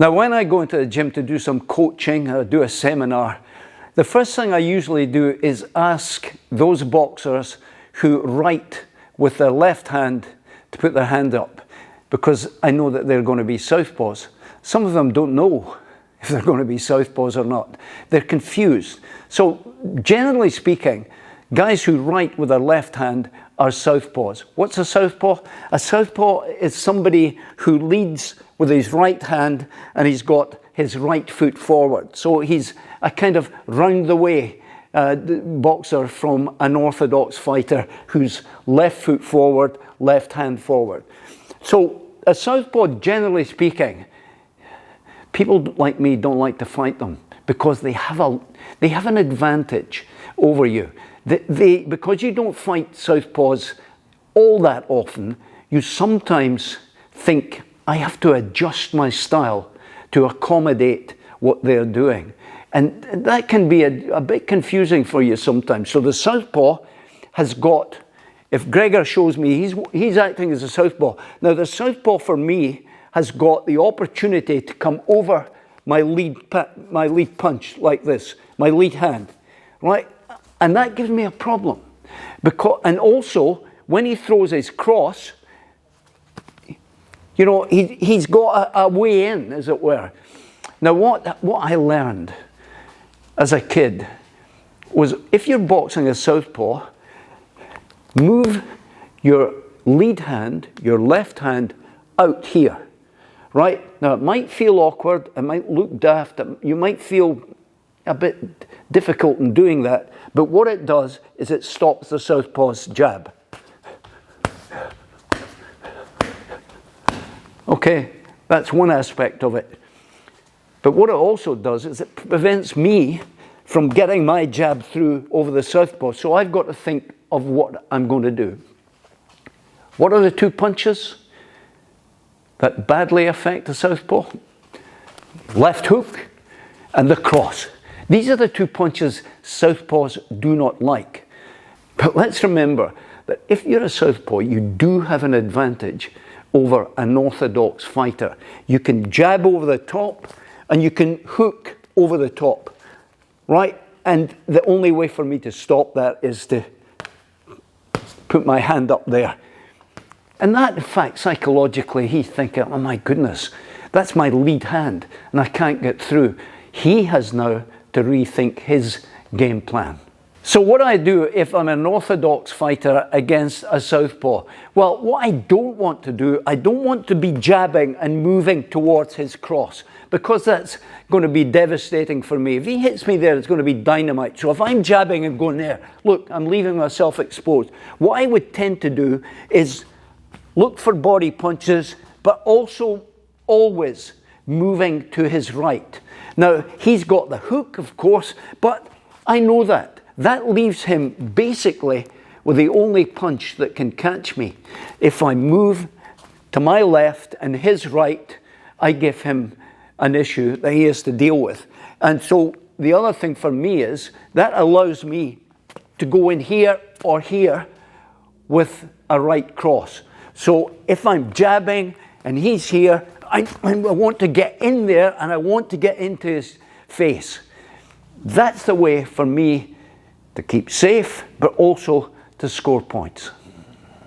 Now, when I go into the gym to do some coaching or do a seminar, the first thing I usually do is ask those boxers who write with their left hand to put their hand up, because I know that they're going to be southpaws. Some of them don't know if they're going to be southpaws or not. They're confused. So generally speaking, guys who write with their left hand are southpaws. What's a southpaw? A southpaw is somebody who leads with his right hand and he's got his right foot forward. So he's a kind of round the way boxer from an orthodox fighter who's left foot forward, left hand forward. So a southpaw, generally speaking, people like me don't like to fight them because they have an advantage over you. Because you don't fight southpaws all that often, you sometimes think, I have to adjust my style to accommodate what they're doing. And that can be a bit confusing for you sometimes. So the southpaw has got, if Gregor shows me, he's acting as a southpaw. Now the southpaw for me has got the opportunity to come over my lead punch like this, my lead hand, right? And that gives me a problem. And also, when he throws his cross, you know, he's got a way in, as it were. Now, what I learned as a kid was, if you're boxing a southpaw, move your lead hand, your left hand, out here, right? Now, it might feel awkward, it might look daft, you might feel a bit difficult in doing that, but what it does is it stops the southpaw's jab. Okay, that's one aspect of it. But what it also does is it prevents me from getting my jab through over the southpaw. So I've got to think of what I'm going to do. What are the two punches that badly affect the southpaw? Left hook and the cross. These are the two punches southpaws do not like. But let's remember that if you're a southpaw, you do have an advantage over an orthodox fighter. You can jab over the top and you can hook over the top, right? And the only way for me to stop that is to put my hand up there. And that, in fact, psychologically, he's thinking, oh my goodness, that's my lead hand and I can't get through. He has now to rethink his game plan. So what do I do if I'm an orthodox fighter against a southpaw? Well, what I don't want to do, I don't want to be jabbing and moving towards his cross, because that's going to be devastating for me. If he hits me there, it's going to be dynamite. So if I'm jabbing and going there, look, I'm leaving myself exposed. What I would tend to do is look for body punches, but also always moving to his right. Now, he's got the hook, of course, but I know that. That leaves him basically with the only punch that can catch me. If I move to my left and his right, I give him an issue that he has to deal with. And so the other thing for me is that allows me to go in here or here with a right cross. So if I'm jabbing and he's here, I want to get in there and I want to get into his face. That's the way for me to keep safe, but also to score points.